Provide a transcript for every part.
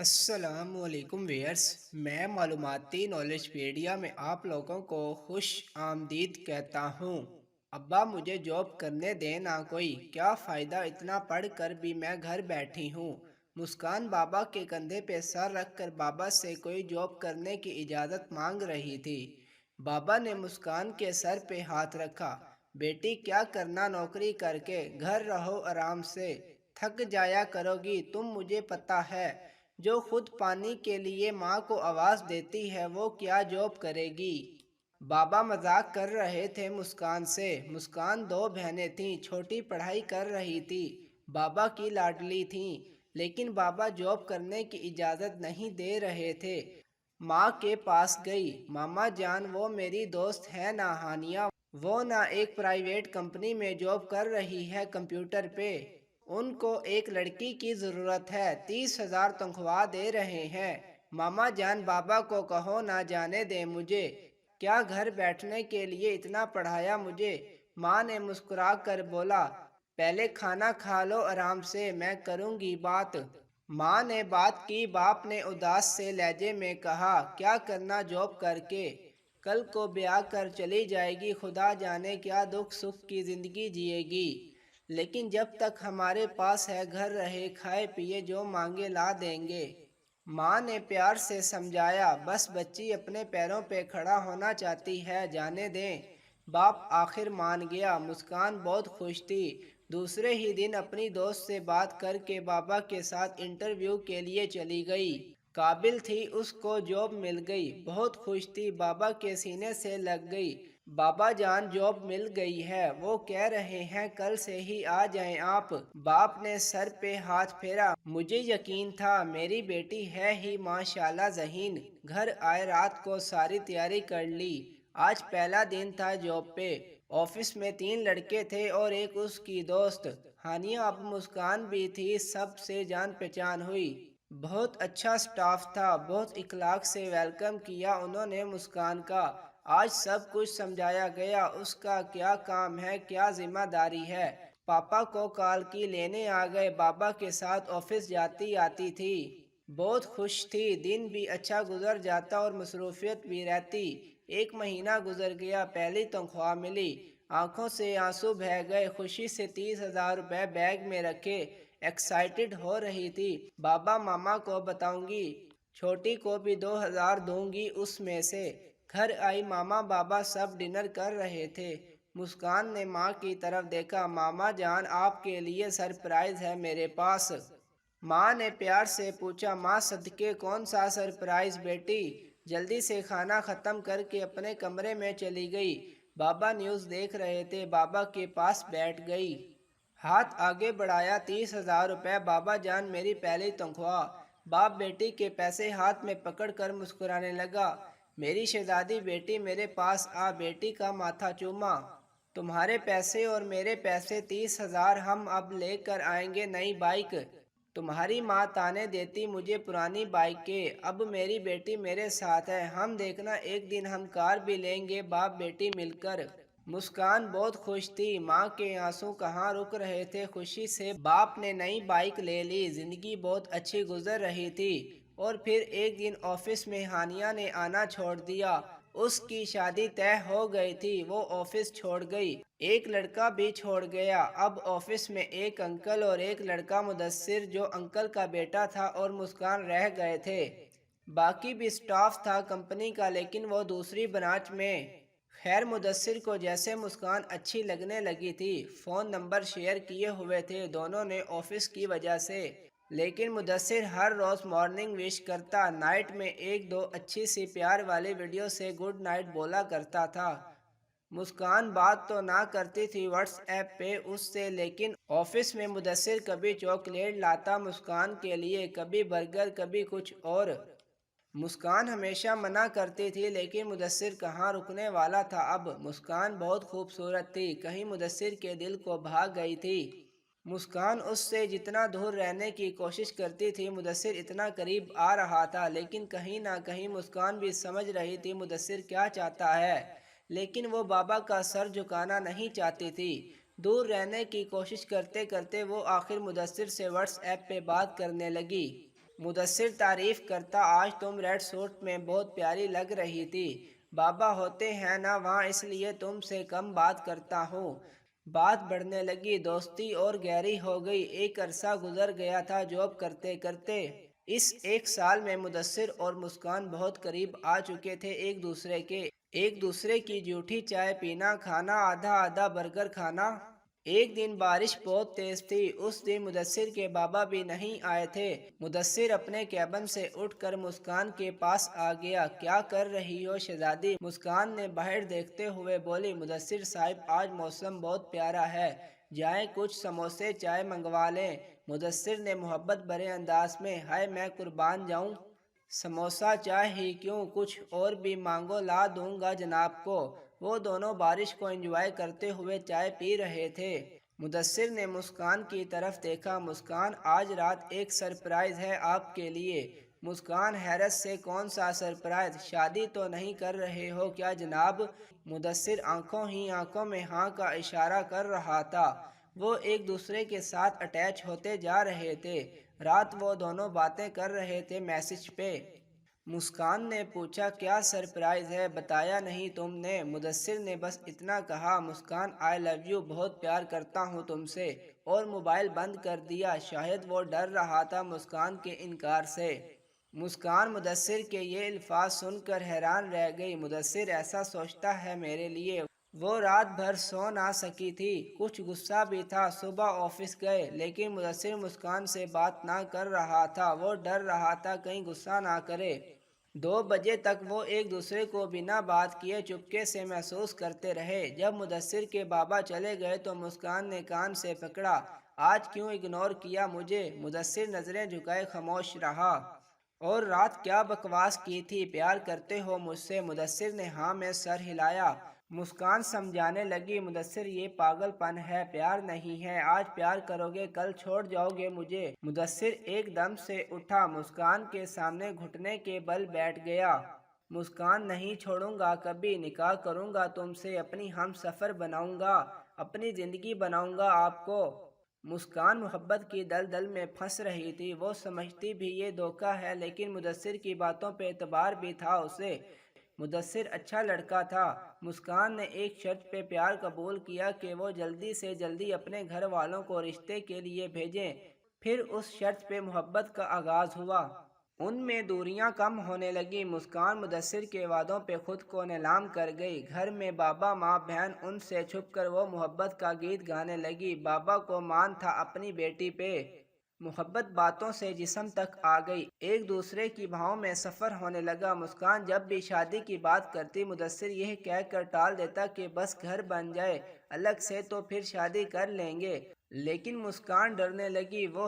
अस्सलाम वालेकुम व्यूअर्स। मैं मालूमाती नॉलेज पीडिया में आप लोगों को खुश आमदीद कहता हूँ। अब्बा मुझे जॉब करने दे ना कोई, क्या फ़ायदा इतना पढ़ कर भी मैं घर बैठी हूँ। मुस्कान बाबा के कंधे पे सर रख कर बाबा से कोई जॉब करने की इजाज़त मांग रही थी। बाबा ने मुस्कान के सर पे हाथ रखा। बेटी क्या करना नौकरी करके, घर रहो आराम से, थक जाया करोगी तुम, मुझे पता है। जो खुद पानी के लिए माँ को आवाज़ देती है वो क्या जॉब करेगी। बाबा मजाक कर रहे थे मुस्कान से। मुस्कान दो बहनें थीं, छोटी पढ़ाई कर रही थी, बाबा की लाडली थीं, लेकिन बाबा जॉब करने की इजाज़त नहीं दे रहे थे। माँ के पास गई। मामा जान, वो मेरी दोस्त है ना हानिया, वो ना एक प्राइवेट कंपनी में जॉब कर रही है कंप्यूटर पे। उनको एक लड़की की ज़रूरत है, 30,000 तनख्वाह दे रहे हैं। मामा जान बाबा को कहो ना जाने दे मुझे, क्या घर बैठने के लिए इतना पढ़ाया मुझे। माँ ने मुस्कुरा कर बोला, पहले खाना खा लो आराम से, मैं करूँगी बात। माँ ने बात की। बाप ने उदास से लहजे में कहा, क्या करना जॉब करके, कल को ब्याह कर चली जाएगी, खुदा जाने क्या दुख सुख की ज़िंदगी जिएगी। लेकिन जब तक हमारे पास है घर रहे, खाए पिए जो मांगे ला देंगे। माँ ने प्यार से समझाया, बस बच्ची अपने पैरों पे खड़ा होना चाहती है, जाने दें। बाप आखिर मान गया। मुस्कान बहुत खुश थी। दूसरे ही दिन अपनी दोस्त से बात करके बाबा के साथ इंटरव्यू के लिए चली गई। काबिल थी, उसको जॉब मिल गई। बहुत खुश थी, बाबा के सीने से लग गई। बाबा जान जॉब मिल गई है, वो कह रहे हैं कल से ही आ जाएं आप। बाप ने सर पे हाथ फेरा। मुझे यकीन था, मेरी बेटी है ही माशाल्लाह ज़हीन। घर आए रात को सारी तैयारी कर ली। आज पहला दिन था जॉब पे। ऑफिस में 3 लड़के थे और एक उसकी दोस्त हानिया। अब मुस्कान भी थी, सबसे जान पहचान हुई। बहुत अच्छा स्टाफ था, बहुत इखलाक से वेलकम किया उन्होंने मुस्कान का। आज सब कुछ समझाया गया, उसका क्या काम है, क्या जिम्मेदारी है। पापा को कॉल की, लेने आ गए। बाबा के साथ ऑफिस जाती आती थी। बहुत खुश थी, दिन भी अच्छा गुजर जाता और मसरूफियत भी रहती। 1 महीना गुजर गया, पहली तनख्वाह मिली। आंखों से आंसू बह गए, खुशी से 30,000 रुपये बैग में रखे एक्साइटेड हो रही थी। बाबा मामा को बताऊंगी, छोटी को भी 2,000 दूंगी उसमें से। घर आई, मामा बाबा सब डिनर कर रहे थे। मुस्कान ने माँ की तरफ देखा, मामा जान आपके लिए सरप्राइज है मेरे पास। माँ ने प्यार से पूछा, माँ सदके कौन सा सरप्राइज बेटी। जल्दी से खाना ख़त्म करके अपने कमरे में चली गई। बाबा न्यूज़ देख रहे थे, बाबा के पास बैठ गई। हाथ आगे बढ़ाया, 30,000 रुपये बाबा जान, मेरी पहली तनख्वाह। बाप बेटी के पैसे हाथ में पकड़ कर मुस्कुराने लगा। मेरी शहजादी बेटी मेरे पास आ, बेटी का माथा चूमा। तुम्हारे पैसे और मेरे पैसे 30,000 हम अब लेकर आएंगे नई बाइक। तुम्हारी माँ ताने देती मुझे पुरानी बाइक के, अब मेरी बेटी मेरे साथ है, हम देखना एक दिन हम कार भी लेंगे बाप बेटी मिलकर। मुस्कान बहुत खुश थी, माँ के आंसू कहाँ रुक रहे थे खुशी से। बाप ने नई बाइक ले ली, जिंदगी बहुत अच्छी गुजर रही थी। और फिर एक दिन ऑफिस में हानिया ने आना छोड़ दिया। उसकी शादी तय हो गई थी, वो ऑफिस छोड़ गई। एक लड़का भी छोड़ गया। अब ऑफिस में एक अंकल और एक लड़का मुदस्सिर जो अंकल का बेटा था और मुस्कान रह गए थे। बाकी भी स्टाफ था कंपनी का, लेकिन वो दूसरी ब्रांच में। खैर मुदस्सिर को जैसे मुस्कान अच्छी लगने लगी थी, फ़ोन नंबर शेयर किए हुए थे दोनों ने ऑफिस की वजह से। लेकिन मुदस्सिर हर रोज़ मॉर्निंग विश करता, नाइट में एक दो अच्छी सी प्यार वाली वीडियो से गुड नाइट बोला करता था। मुस्कान बात तो ना करती थी व्हाट्सएप पे उससे, लेकिन ऑफिस में मुदस्सिर कभी चॉकलेट लाता मुस्कान के लिए, कभी बर्गर, कभी कुछ और। मुस्कान हमेशा मना करती थी, लेकिन मुदस्सिर कहाँ रुकने वाला था। अब मुस्कान बहुत खूबसूरत थी, कहीं मुदस्सिर के दिल को भाग गई थी। मुस्कान उससे जितना दूर रहने की कोशिश करती थी, मुदस्सिर इतना करीब आ रहा था। लेकिन कहीं ना कहीं मुस्कान भी समझ रही थी मुदस्सिर क्या चाहता है, लेकिन वो बाबा का सर झुकाना नहीं चाहती थी। दूर रहने की कोशिश करते करते वो आखिर मुदस्सिर से व्हाट्सएप पे बात करने लगी। मुदस्सिर तारीफ करता, आज तुम रेड सूट में बहुत प्यारी लग रही थी। बाबा होते हैं ना वहाँ, इसलिए तुमसे कम बात करता हूँ। बात बढ़ने लगी, दोस्ती और गहरी हो गई। एक अरसा गुजर गया था जॉब करते करते। इस एक साल में मुदस्सिर और मुस्कान बहुत करीब आ चुके थे एक दूसरे के। एक दूसरे की जूठी चाय पीना, खाना आधा आधा बर्गर खाना। एक दिन बारिश बहुत तेज थी। उस दिन मुदस्सिर के बाबा भी नहीं आए थे। मुदस्सिर अपने कैबिन से उठकर मुस्कान के पास आ गया। क्या कर रही हो शहजादी? मुस्कान ने बाहर देखते हुए बोली। मुदस्सिर साहब, आज मौसम बहुत प्यारा है, जाएं कुछ समोसे चाय मंगवा लें। मुदस्सिर ने मोहब्बत भरे अंदाज में, हाय मैं कुर्बान जाऊं, समोसा चाय ही क्यों, कुछ और भी मांगो, ला दूंगा जनाब को। वो दोनों बारिश को एंजॉय करते हुए चाय पी रहे थे। मुदस्सिर ने मुस्कान की तरफ देखा। मुस्कान, आज रात एक सरप्राइज है आपके लिए। मुस्कान हैरत से, कौन सा सरप्राइज? शादी तो नहीं कर रहे हो क्या जनाब? मुदस्सिर आंखों ही आंखों में हाँ का इशारा कर रहा था। वो एक दूसरे के साथ अटैच होते जा रहे थे। रात वो दोनों बातें कर रहे थे मैसेज पे। मुस्कान ने पूछा, क्या सरप्राइज है, बताया नहीं तुमने? मुदस्सिर ने बस इतना कहा, मुस्कान आई लव यू, बहुत प्यार करता हूँ तुमसे, और मोबाइल बंद कर दिया। शायद वो डर रहा था मुस्कान के इनकार से। मुस्कान मुदस्सिर के ये अल्फाज सुनकर हैरान रह गई। मुदस्सिर ऐसा सोचता है मेरे लिए? वो रात भर सो ना सकी थी। कुछ गुस्सा भी था। सुबह ऑफिस गए, लेकिन मुदस्सिर मुस्कान से बात ना कर रहा था। वो डर रहा था कहीं गुस्सा ना करे। 2 बजे तक वो एक दूसरे को बिना बात किए चुपके से महसूस करते रहे। जब मुदस्सिर के बाबा चले गए तो मुस्कान ने कान से पकड़ा, आज क्यों इग्नोर किया मुझे? मुदस्सिर नजरें झुकाए खामोश रहा। और रात क्या बकवास की थी, प्यार करते हो मुझसे? मुदस्सिर ने हाँ में सर हिलाया। मुस्कान समझाने लगी, मुदस्सिर ये पागलपन है, प्यार नहीं है। आज प्यार करोगे, कल छोड़ जाओगे मुझे। मुदस्सिर एकदम से उठा, मुस्कान के सामने घुटने के बल बैठ गया। मुस्कान, नहीं छोड़ूंगा कभी, निकाह करूंगा तुमसे, अपनी हम सफ़र बनाऊंगा, अपनी ज़िंदगी बनाऊंगा आपको। मुस्कान मोहब्बत की दलदल में फंस रही थी। वो समझती भी ये धोखा है, लेकिन मुदस्सिर की बातों पे एतबार भी था उसे। मुदस्सिर अच्छा लड़का था। मुस्कान ने एक शर्त पे प्यार कबूल किया कि वो जल्दी से जल्दी अपने घर वालों को रिश्ते के लिए भेजें। फिर उस शर्त पे मोहब्बत का आगाज़ हुआ। उनमें दूरियां कम होने लगी। मुस्कान मुदस्सिर के वादों पे खुद को नीलाम कर गई। घर में बाबा माँ बहन, उनसे छुपकर वो मोहब्बत का गीत गाने लगी। बाबा को मान था अपनी बेटी पे। मोहब्बत बातों से जिस्म तक आ गई। एक दूसरे की भावों में सफ़र होने लगा। मुस्कान जब भी शादी की बात करती, मुदस्सिर यह कह कर टाल देता कि बस घर बन जाए अलग से तो फिर शादी कर लेंगे। लेकिन मुस्कान डरने लगी। वो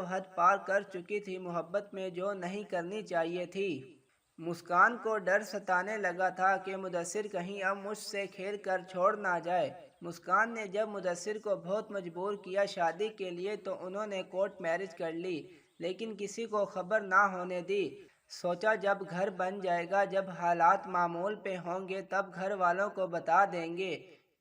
हद पार कर चुकी थी मोहब्बत में, जो नहीं करनी चाहिए थी। मुस्कान को डर सताने लगा था कि मुदस्सिर कहीं अब मुझसे खेल कर छोड़ ना जाए। मुस्कान ने जब मुदस्सिर को बहुत मजबूर किया शादी के लिए, तो उन्होंने कोर्ट मैरिज कर ली, लेकिन किसी को खबर ना होने दी। सोचा जब घर बन जाएगा, जब हालात मामूल पे होंगे, तब घर वालों को बता देंगे।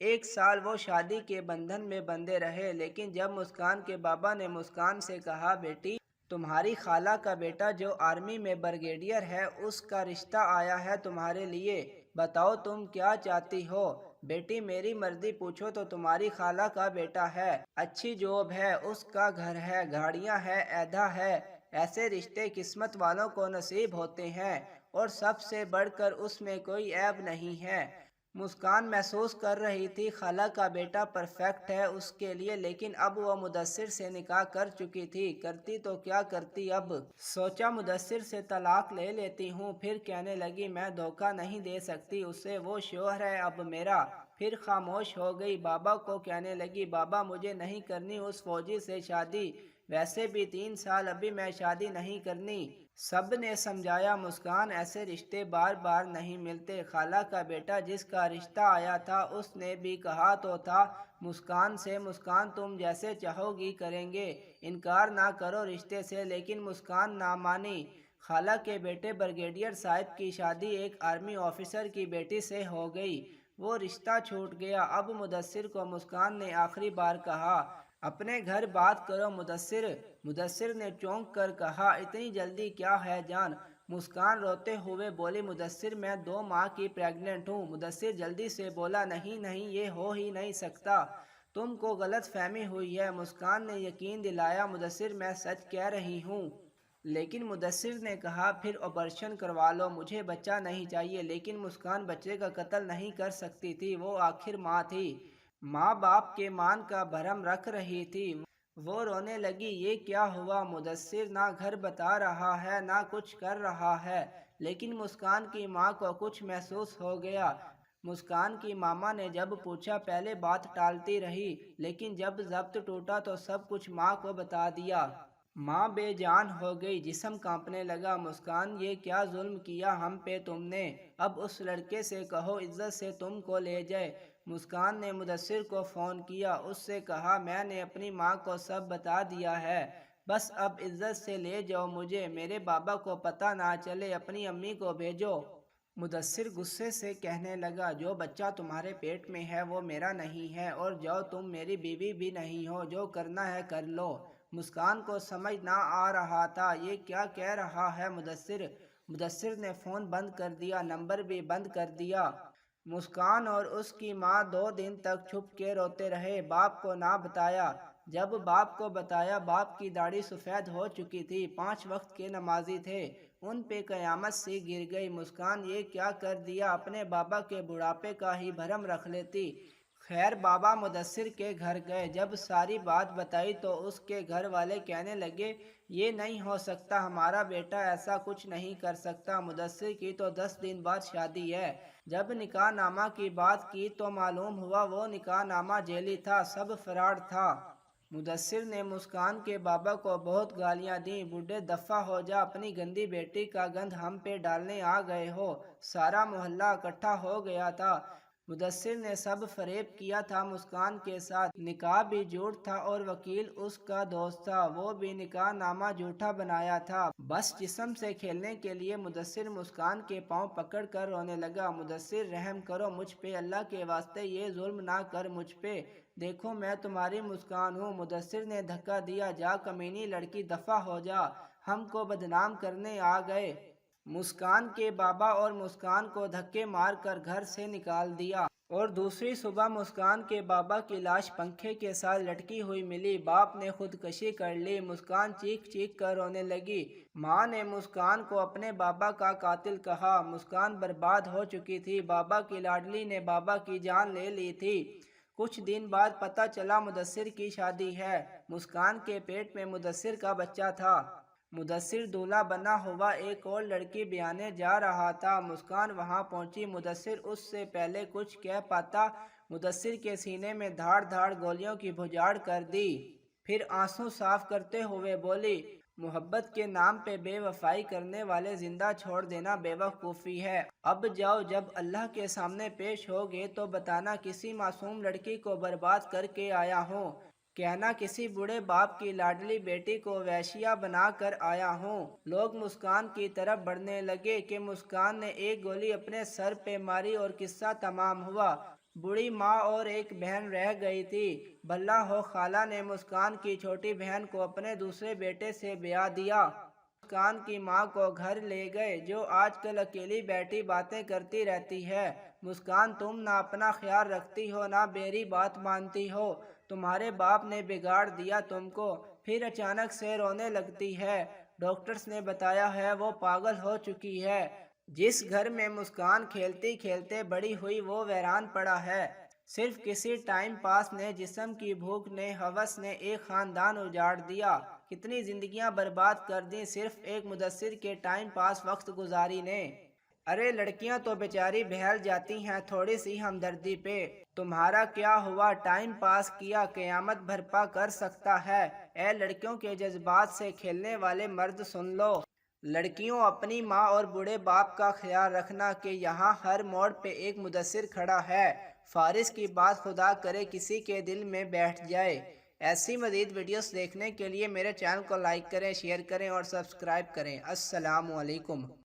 1 साल वो शादी के बंधन में बंधे रहे, लेकिन जब मुस्कान के बाबा ने मुस्कान से कहा, बेटी तुम्हारी खाला का बेटा जो आर्मी में ब्रिगेडियर है, उसका रिश्ता आया है तुम्हारे लिए, बताओ तुम क्या चाहती हो? बेटी मेरी मर्जी, पूछो तो तुम्हारी खाला का बेटा है, अच्छी जॉब है, उसका घर है, गाड़ियां है, ऐधा है। ऐसे रिश्ते किस्मत वालों को नसीब होते हैं, और सबसे बढ़कर उसमें कोई ऐब नहीं है। मुस्कान महसूस कर रही थी खाला का बेटा परफेक्ट है उसके लिए, लेकिन अब वह मुदस्सिर से निकाह कर चुकी थी। करती तो क्या करती अब? सोचा मुदस्सिर से तलाक ले लेती हूँ। फिर कहने लगी, मैं धोखा नहीं दे सकती उसे, वो शोहर है अब मेरा। फिर खामोश हो गई। बाबा को कहने लगी, बाबा मुझे नहीं करनी उस फौजी से शादी, वैसे भी 3 साल अभी मैं शादी नहीं करनी। सब ने समझाया, मुस्कान ऐसे रिश्ते बार बार नहीं मिलते। खाला का बेटा जिसका रिश्ता आया था, उसने भी कहा तो था मुस्कान से, मुस्कान तुम जैसे चाहोगी करेंगे, इनकार ना करो रिश्ते से। लेकिन मुस्कान ना मानी। खाला के बेटे ब्रिगेडियर साहब की शादी एक आर्मी ऑफिसर की बेटी से हो गई। वो रिश्ता छूट गया। अब मुदस्सिर को मुस्कान ने आखिरी बार कहा, اپنے گھر بات کرو مدثر۔ مدثر نے چونک کر کہا، اتنی جلدی کیا ہے جان؟ مسکان روتے ہوئے بولی، مدثر میں 2 ماہ کی پریگننٹ ہوں۔ مدثر جلدی سے بولا، نہیں نہیں، یہ ہو ہی نہیں سکتا، تم کو غلط فہمی ہوئی ہے۔ مسکان نے یقین دلایا، مدثر میں سچ کہہ رہی ہوں۔ لیکن مدثر نے کہا، پھر آپریشن کروا لو، مجھے بچہ نہیں چاہیے۔ لیکن مسکان بچے کا قتل نہیں کر سکتی تھی، وہ آخر ماں تھی، ماں باپ کے مان کا بھرم رکھ رہی تھی۔ وہ رونے لگی، یہ کیا ہوا؟ مدثر نہ گھر بتا رہا ہے نہ کچھ کر رہا ہے۔ لیکن مسکان کی ماں کو کچھ محسوس ہو گیا۔ مسکان کی ماما نے جب پوچھا، پہلے بات ٹالتی رہی، لیکن جب ضبط ٹوٹا تو سب کچھ ماں کو بتا دیا۔ ماں بے جان ہو گئی، جسم کانپنے لگا۔ مسکان، یہ کیا ظلم کیا ہم پہ تم نے؟ اب اس لڑکے سے کہو عزت سے تم کو لے جائے۔ مسکان نے مدثر کو فون کیا، اس سے کہا، میں نے اپنی ماں کو سب بتا دیا ہے، بس اب عزت سے لے جاؤ مجھے، میرے بابا کو پتہ نہ چلے، اپنی امی کو بھیجو۔ مدثر غصے سے کہنے لگا، جو بچہ تمہارے پیٹ میں ہے وہ میرا نہیں ہے، اور جاؤ، تم میری بیوی بھی نہیں ہو، جو کرنا ہے کر لو۔ مسکان کو سمجھ نہ آ رہا تھا، یہ کیا کہہ رہا ہے مدثر۔ مدثر نے فون بند کر دیا، نمبر بھی بند کر دیا۔ مسکان اور اس کی ماں 2 دن تک چھپ کے روتے رہے، باپ کو نہ بتایا۔ جب باپ کو بتایا، باپ کی داڑھی سفید ہو چکی تھی، 5 وقت کے نمازی تھے، ان پہ قیامت سی گر گئی۔ مسکان، یہ کیا کر دیا، اپنے بابا کے بڑھاپے کا ہی بھرم رکھ لیتی۔ خیر، بابا مدثر کے گھر گئے، جب ساری بات بتائی تو اس کے گھر والے کہنے لگے، یہ نہیں ہو سکتا، ہمارا بیٹا ایسا کچھ نہیں کر سکتا، مدثر کی تو 10 دن بعد شادی ہے۔ جب نکاح نامہ کی بات کی تو معلوم ہوا وہ نکاح نامہ جعلی تھا، سب فراڈ تھا۔ مدثر نے مسکان کے بابا کو بہت گالیاں دیں، بوڑھے دفع ہو جا، اپنی گندی بیٹی کا گند ہم پہ ڈالنے آ گئے ہو۔ سارا محلہ اکٹھا ہو گیا تھا۔ مدثر نے سب فریب کیا تھا مسکان کے ساتھ، نکاح بھی جھوٹ تھا اور وکیل اس کا دوست تھا، وہ بھی نکاح نامہ جھوٹا بنایا تھا، بس جسم سے کھیلنے کے لیے۔ مدثر مسکان کے پاؤں پکڑ کر رونے لگا، مدثر رحم کرو مجھ پہ، اللہ کے واسطے یہ ظلم نہ کر مجھ پہ، دیکھو میں تمہاری مسکان ہوں۔ مدثر نے دھکا دیا، جا کمینی لڑکی، دفع ہو جا، ہم کو بدنام کرنے آ گئے۔ مسکان کے بابا اور مسکان کو دھکے مار کر گھر سے نکال دیا، اور دوسری صبح مسکان کے بابا کی لاش پنکھے کے ساتھ لٹکی ہوئی ملی۔ باپ نے خودکشی کر لی۔ مسکان چیخ چیخ کر رونے لگی۔ ماں نے مسکان کو اپنے بابا کا قاتل کہا۔ مسکان برباد ہو چکی تھی، بابا کی لاڈلی نے بابا کی جان لے لی تھی۔ کچھ دن بعد پتہ چلا مدثر کی شادی ہے، مسکان کے پیٹ میں مدثر کا بچہ تھا۔ مدثر دولہا بنا ہوا ایک اور لڑکی بیانے جا رہا تھا، مسکان وہاں پہنچی، مدثر اس سے پہلے کچھ کہہ پاتا، مدثر کے سینے میں دھاڑ دھاڑ گولیوں کی بھجاڑ کر دی، پھر آنسو صاف کرتے ہوئے بولی، محبت کے نام پہ بے وفائی کرنے والے زندہ چھوڑ دینا بے وقوفی ہے۔ اب جاؤ، جب اللہ کے سامنے پیش ہوگے تو بتانا کسی معصوم لڑکی کو برباد کر کے آیا ہوں، کہنا کسی بوڑھے باپ کی لاڈلی بیٹی کو ویشیا بنا کر آیا ہوں۔ لوگ مسکان کی طرف بڑھنے لگے کہ مسکان نے ایک گولی اپنے سر پہ ماری اور قصہ تمام ہوا۔ بوڑھی ماں اور ایک بہن رہ گئی تھی۔ بھلا ہو خالہ نے مسکان کی چھوٹی بہن کو اپنے دوسرے بیٹے سے بیاہ دیا۔ مسکان کی ماں کو گھر لے گئے، جو آج کل اکیلی بیٹھی باتیں کرتی رہتی ہے۔ مسکان، تم نہ اپنا خیال رکھتی ہو نہ میری بات مانتی ہو، تمہارے باپ نے بگاڑ دیا تم کو۔ پھر اچانک سے رونے لگتی ہے، ڈاکٹرز نے بتایا ہے وہ پاگل ہو چکی ہے۔ جس گھر میں مسکان کھیلتی کھیلتے بڑی ہوئی وہ ویران پڑا ہے۔ صرف کسی ٹائم پاس نے، جسم کی بھوک نے، ہوس نے ایک خاندان اجاڑ دیا، کتنی زندگیاں برباد کر دیں صرف ایک مدثر کے ٹائم پاس وقت گزاری نے۔ ارے لڑکیاں تو بیچاری بہل جاتی ہیں تھوڑی سی ہمدردی پہ، تمہارا کیا ہوا، ٹائم پاس کیا، قیامت برپا کر سکتا ہے۔ اے لڑکیوں کے جذبات سے کھیلنے والے مرد سن لو، لڑکیوں اپنی ماں اور بوڑھے باپ کا خیال رکھنا کہ یہاں ہر موڑ پہ ایک مدثر کھڑا ہے، فارس کی بات خدا کرے کسی کے دل میں بیٹھ جائے۔ ایسی مزید ویڈیوز دیکھنے کے لیے میرے چینل کو لائک کریں، شیئر کریں اور سبسکرائب کریں۔ السلام علیکم۔